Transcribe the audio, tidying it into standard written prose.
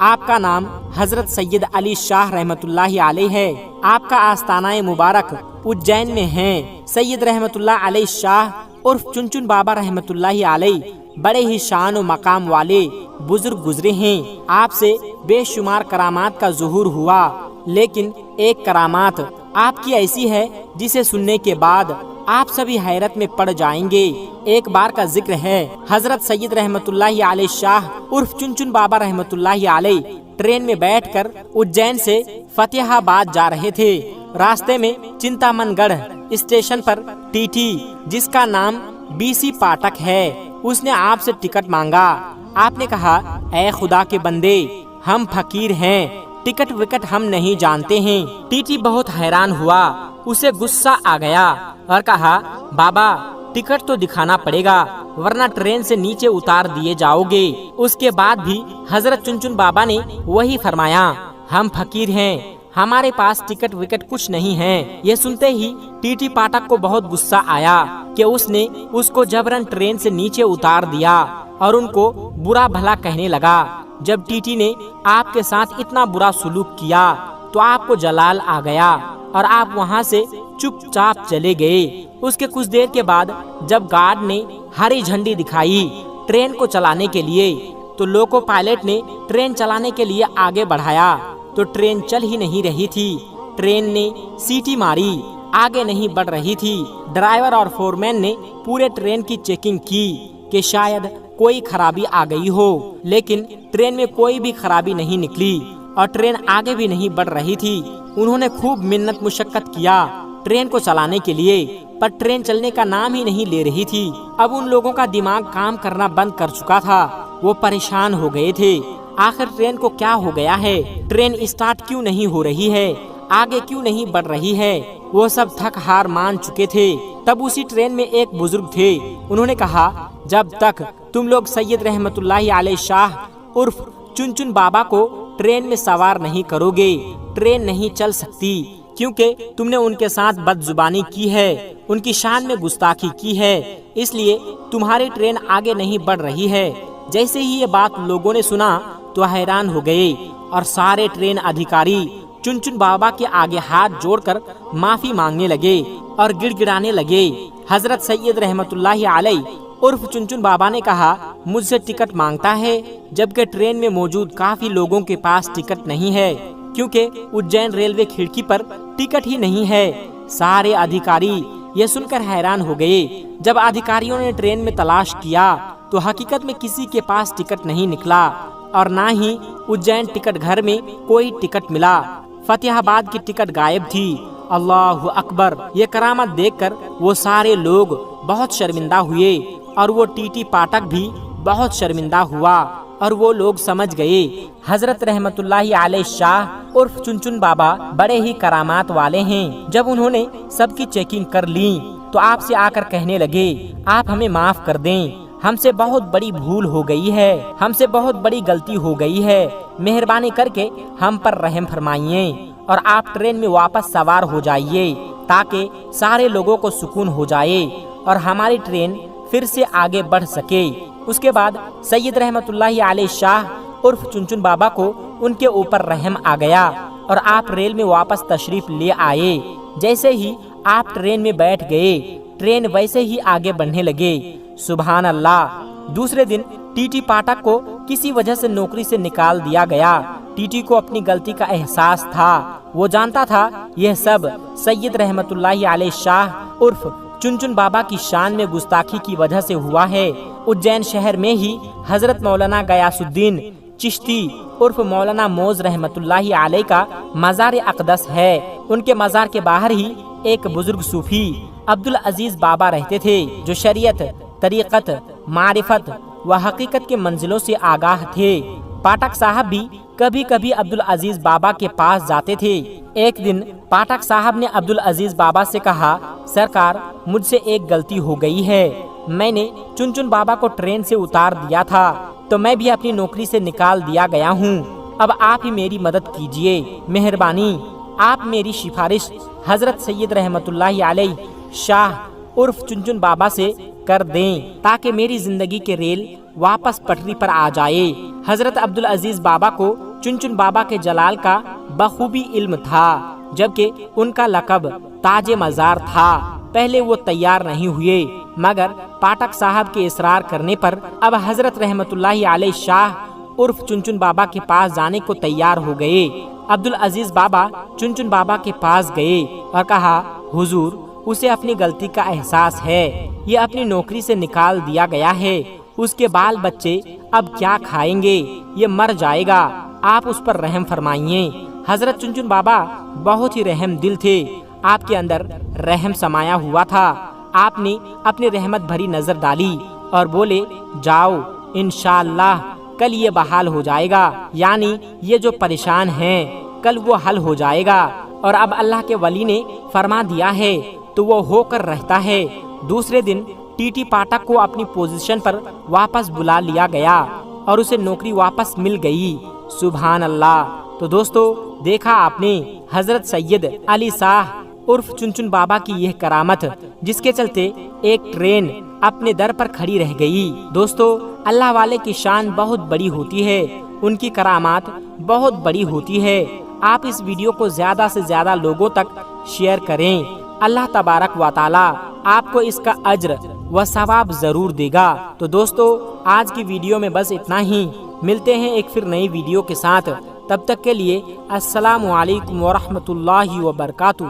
آپ کا نام حضرت سید علی شاہ رحمت اللہ علیہ ہے، آپ کا آستانہ مبارک اجین میں ہے۔ سید رحمت اللہ علیہ شاہ عرف چنچن بابا رحمت اللہ علیہ بڑے ہی شان و مقام والے بزرگ گزرے ہیں۔ آپ سے بے شمار کرامات کا ظہور ہوا، لیکن ایک کرامات آپ کی ایسی ہے جسے سننے کے بعد آپ سبھی حیرت میں پڑ جائیں گے۔ ایک بار کا ذکر ہے، حضرت سید رحمت اللہ علیہ شاہ عرف چنچن بابا رحمت اللہ علیہ ٹرین میں بیٹھ کر اجین سے فتح آباد جا رہے تھے۔ راستے میں چنتامن گڑھ اسٹیشن پر ٹی ٹی، جس کا نام BC پاٹک ہے، اس نے آپ سے ٹکٹ مانگا۔ آپ نے کہا، اے خدا کے بندے، ہم فقیر ہیں، ٹکٹ وکٹ ہم نہیں جانتے ہیں۔ ٹی ٹی بہت حیران ہوا، اسے غصہ آ گیا اور کہا، بابا ٹکٹ تو دکھانا پڑے گا ورنہ ٹرین سے نیچے اتار دیے جاؤ گے۔ اس کے بعد بھی حضرت چنچن بابا نے وہی فرمایا، ہم فقیر ہیں، ہمارے پاس ٹکٹ وکٹ کچھ نہیں ہے۔ یہ سنتے ہی ٹی ٹی پاٹک کو بہت غصہ آیا کہ اس نے اس کو جبرن ٹرین سے نیچے اتار دیا اور ان کو برا بھلا کہنے لگا۔ جب ٹی ٹی نے آپ کے ساتھ اتنا برا سلوک کیا تو آپ کو جلال آ گیا اور آپ وہاں سے چپ چاپ چلے گئے۔ اس کے کچھ دیر کے بعد جب گارڈ نے ہری جھنڈی دکھائی ٹرین کو چلانے کے لیے تو لوکو پائلٹ نے ٹرین چلانے کے لیے آگے بڑھایا تو ٹرین چل ہی نہیں رہی تھی۔ ٹرین نے سیٹی ماری، آگے نہیں بڑھ رہی تھی۔ ڈرائیور اور فورمین نے پورے ٹرین کی چیکنگ کی کہ شاید کوئی خرابی آ گئی ہو، لیکن ٹرین میں کوئی بھی خرابی نہیں نکلی اور ٹرین آگے بھی نہیں بڑھ رہی تھی۔ انہوں نے خوب محنت مشقت کیا ٹرین کو چلانے کے لیے، پر ٹرین چلنے کا نام ہی نہیں لے رہی تھی۔ اب ان لوگوں کا دماغ کام کرنا بند کر چکا تھا، وہ پریشان ہو گئے تھے۔ آخر ٹرین کو کیا ہو گیا ہے؟ ٹرین اسٹارٹ کیوں نہیں ہو رہی ہے؟ آگے کیوں نہیں بڑھ رہی ہے؟ وہ سب تھک ہار مان چکے تھے۔ تب اسی ٹرین میں ایک بزرگ تھے، انہوں نے کہا، جب تک تم لوگ سید رحمت اللہ علیہ شاہ عرف چنچن بابا کو ٹرین میں سوار نہیں کرو گے ٹرین نہیں چل سکتی، کیونکہ تم نے ان کے ساتھ بد زبانی کی ہے، ان کی شان میں گستاخی کی ہے، اس لیے تمہاری ٹرین آگے نہیں بڑھ رہی ہے۔ جیسے ہی یہ بات لوگوں نے سنا تو حیران ہو گئے اور سارے ٹرین ادھیکاری چنچن بابا کے آگے ہاتھ جوڑ کر معافی مانگنے لگے اور گڑ گڑانے لگے۔ حضرت سید رحمت اللہ علیہ عرف چنچن بابا نے کہا، مجھ سے ٹکٹ مانگتا ہے جبکہ ٹرین میں موجود کافی لوگوں کے پاس ٹکٹ نہیں ہے، کیونکہ اجین ریلوے کھڑکی پر ٹکٹ ہی نہیں ہے۔ سارے ادھیکاری یہ سن کر حیران ہو گئے۔ جب ادھیکاریوں نے ٹرین میں تلاش کیا تو حقیقت میں کسی کے پاس ٹکٹ نہیں نکلا اور نہ ہی اجین ٹکٹ گھر میں کوئی ٹکٹ ملا۔ فتح آباد کی ٹکٹ غائب تھی۔ اللہ اکبر! یہ کرامت دیکھ کر وہ سارے لوگ بہت شرمندہ ہوئے اور وہ ٹی ٹی پاٹک بھی بہت شرمندہ ہوا اور وہ لوگ سمجھ گئے حضرت رحمت اللہ علیہ شاہ عرف چنچن بابا بڑے ہی کرامات والے ہیں۔ جب انہوں نے سب کی چیکنگ کر لی تو آپ سے آ کر کہنے لگے، آپ ہمیں معاف کر دیں، ہم سے بہت بڑی بھول ہو گئی ہے، ہم سے بہت بڑی غلطی ہو گئی ہے، مہربانی کر کے ہم پر رحم فرمائیے اور آپ ٹرین میں واپس سوار ہو جائیے تاکہ سارے لوگوں کو سکون ہو جائے اور ہماری ٹرین پھر سے آگے بڑھ سکے۔ اس کے بعد سید رحمت اللہ علیہ شاہ عرف چنچن بابا کو ان کے اوپر رحم آ گیا اور آپ ریل میں واپس تشریف لے آئے۔ جیسے ہی آپ ٹرین میں بیٹھ گئے ٹرین ویسے ہی آگے بڑھنے لگے۔ سبحان اللہ! دوسرے دن ٹی ٹی پاٹک کو کسی وجہ سے نوکری سے نکال دیا گیا۔ ٹی ٹی کو اپنی غلطی کا احساس تھا، وہ جانتا تھا یہ سب سید رحمت اللہ علیہ شاہ عرف چنچن بابا کی شان میں گستاخی کی وجہ سے ہوا ہے۔ اجین شہر میں ہی حضرت مولانا غیاث الدین چشتی عرف مولانا موز رحمت اللہ علیہ کا مزار اقدس ہے۔ ان کے مزار کے باہر ہی ایک بزرگ صوفی عبدالعزیز بابا رہتے تھے جو شریعت، طریقت، معرفت و حقیقت کے منزلوں سے آگاہ تھے۔ پاٹک صاحب بھی کبھی کبھی عبدالعزیز بابا کے پاس جاتے تھے۔ ایک دن پاٹک صاحب نے عبدالعزیز بابا سے کہا، سرکار مجھ سے ایک غلطی ہو گئی ہے، میں نے چنچن بابا کو ٹرین سے اتار دیا تھا تو میں بھی اپنی نوکری سے نکال دیا گیا ہوں، اب آپ ہی میری مدد کیجئے، مہربانی آپ میری سفارش حضرت سید رحمت اللہ علیہ شاہ عرف چنچن بابا سے کر دیں تاکہ میری زندگی کے ریل واپس پٹری پر آ جائے۔ حضرت عبدالعزیز بابا کو چنچن بابا کے جلال کا بخوبی علم تھا، جبکہ ان کا لقب تاج مزار تھا۔ پہلے وہ تیار نہیں ہوئے، مگر پاٹک صاحب کے اصرار کرنے پر اب حضرت رحمت اللہ علیہ شاہ عرف چنچن بابا کے پاس جانے کو تیار ہو گئے۔ عبدالعزیز بابا چنچن بابا کے پاس گئے اور کہا، حضور، اسے اپنی غلطی کا احساس ہے، یہ اپنی نوکری سے نکال دیا گیا ہے، اس کے بال بچے اب کیا کھائیں گے، یہ مر جائے گا، آپ اس پر رحم فرمائیے۔ حضرت چنچن بابا بہت ہی رحم دل تھے، آپ کے اندر رحم سمایا ہوا تھا۔ آپ نے اپنی رحمت بھری نظر ڈالی اور بولے، جاؤ، انشاءاللہ کل یہ بحال ہو جائے گا، یعنی یہ جو پریشان ہیں کل وہ حل ہو جائے گا، اور اب اللہ کے ولی نے فرما دیا ہے تو وہ ہو کر رہتا ہے۔ دوسرے دن ٹی ٹی پاٹک کو اپنی پوزیشن پر واپس بلا لیا گیا اور اسے نوکری واپس مل گئی۔ سبحان اللہ۔ تو دوستو، دیکھا آپ نے حضرت سید علی شاہ عرف چنچن بابا کی یہ کرامت، جس کے چلتے ایک ٹرین اپنے در پر کھڑی رہ گئی۔ دوستو، اللہ والے کی شان بہت بڑی ہوتی ہے، ان کی کرامات بہت بڑی ہوتی ہے۔ آپ اس ویڈیو کو زیادہ سے زیادہ لوگوں تک شیئر کریں، اللہ تبارک و تعالی آپ کو اس کا اجر و ثواب ضرور دے گا۔ تو دوستو، آج کی ویڈیو میں بس اتنا ہی، ملتے ہیں ایک پھر نئی ویڈیو کے ساتھ، تب تک کے لیے السلام علیکم ورحمۃ اللہ وبرکاتہ۔